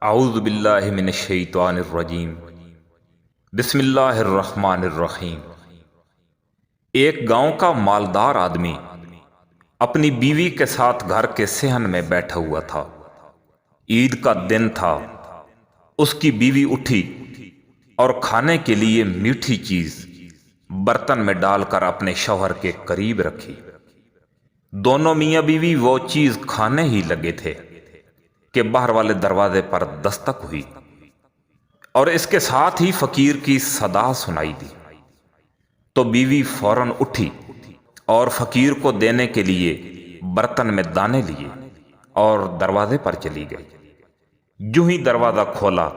اعوذ باللہ من الشیطان الرجیم بسم اللہ الرحمن الرحیم۔ ایک گاؤں کا مالدار آدمی اپنی بیوی کے ساتھ گھر کے صحن میں بیٹھا ہوا تھا۔ عید کا دن تھا۔ اس کی بیوی اٹھی اور کھانے کے لیے میٹھی چیز برتن میں ڈال کر اپنے شوہر کے قریب رکھی۔ دونوں میاں بیوی وہ چیز کھانے ہی لگے تھے کہ باہر والے دروازے پر دستک ہوئی اور اس کے ساتھ ہی فقیر کی صدا سنائی دی۔ تو بیوی فوراً اٹھی اور فقیر کو دینے کے لیے برتن میں دانے لیے اور دروازے پر چلی گئی۔ یوں ہی دروازہ کھولا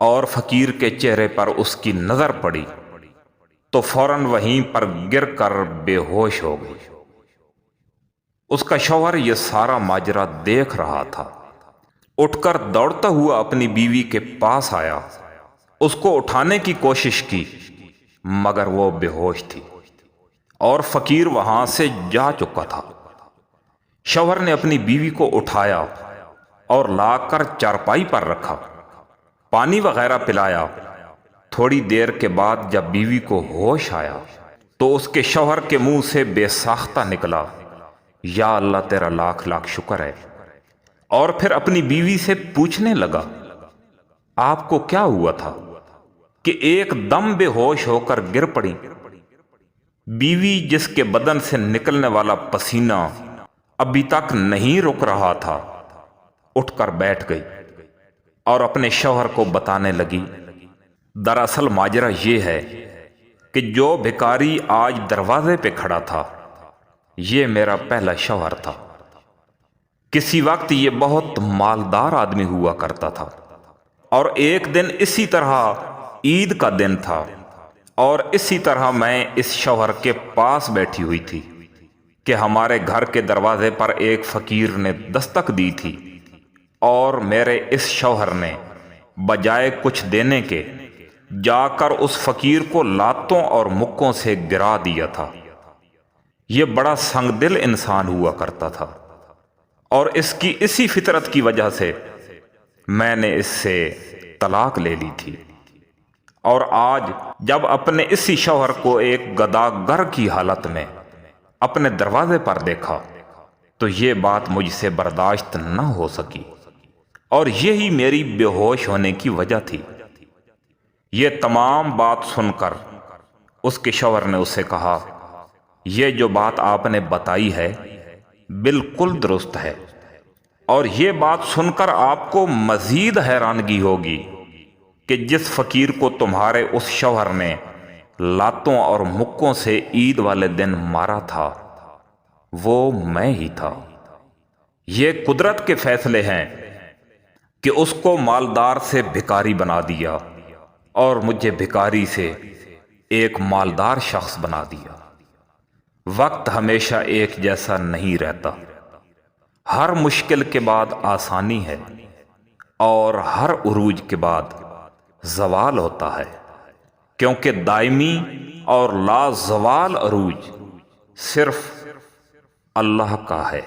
اور فقیر کے چہرے پر اس کی نظر پڑی تو فوراً وہیں پر گر کر بے ہوش ہو گئی۔ اس کا شوہر یہ سارا ماجرا دیکھ رہا تھا۔ اٹھ کر دوڑتا ہوا اپنی بیوی کے پاس آیا، اس کو اٹھانے کی کوشش کی مگر وہ بے ہوش تھی اور فقیر وہاں سے جا چکا تھا۔ شوہر نے اپنی بیوی کو اٹھایا اور لا کر چارپائی پر رکھا، پانی وغیرہ پلایا۔ تھوڑی دیر کے بعد جب بیوی کو ہوش آیا تو اس کے شوہر کے منہ سے بے ساختہ نکلا، یا اللہ تیرا لاکھ لاکھ شکر ہے۔ اور پھر اپنی بیوی سے پوچھنے لگا، آپ کو کیا ہوا تھا کہ ایک دم بے ہوش ہو کر گر پڑی؟ بیوی جس کے بدن سے نکلنے والا پسینہ ابھی تک نہیں رک رہا تھا، اٹھ کر بیٹھ گئی اور اپنے شوہر کو بتانے لگی، دراصل ماجرا یہ ہے کہ جو بھکاری آج دروازے پہ کھڑا تھا یہ میرا پہلا شوہر تھا۔ کسی وقت یہ بہت مالدار آدمی ہوا کرتا تھا اور ایک دن اسی طرح عید کا دن تھا اور اسی طرح میں اس شوہر کے پاس بیٹھی ہوئی تھی کہ ہمارے گھر کے دروازے پر ایک فقیر نے دستک دی تھی اور میرے اس شوہر نے بجائے کچھ دینے کے جا کر اس فقیر کو لاتوں اور مکوں سے گرا دیا تھا۔ یہ بڑا سنگ دل انسان ہوا کرتا تھا اور اس کی اسی فطرت کی وجہ سے میں نے اس سے طلاق لے لی تھی، اور آج جب اپنے اسی شوہر کو ایک گداگر کی حالت میں اپنے دروازے پر دیکھا تو یہ بات مجھ سے برداشت نہ ہو سکی اور یہی میری بے ہوش ہونے کی وجہ تھی۔ یہ تمام بات سن کر اس کے شوہر نے اسے کہا، یہ جو بات آپ نے بتائی ہے بالکل درست ہے، اور یہ بات سن کر آپ کو مزید حیرانگی ہوگی کہ جس فقیر کو تمہارے اس شوہر نے لاتوں اور مکوں سے عید والے دن مارا تھا وہ میں ہی تھا۔ یہ قدرت کے فیصلے ہیں کہ اس کو مالدار سے بھکاری بنا دیا اور مجھے بھکاری سے ایک مالدار شخص بنا دیا۔ وقت ہمیشہ ایک جیسا نہیں رہتا، ہر مشکل کے بعد آسانی ہے اور ہر عروج کے بعد زوال ہوتا ہے، کیونکہ دائمی اور لا زوال عروج صرف اللہ کا ہے۔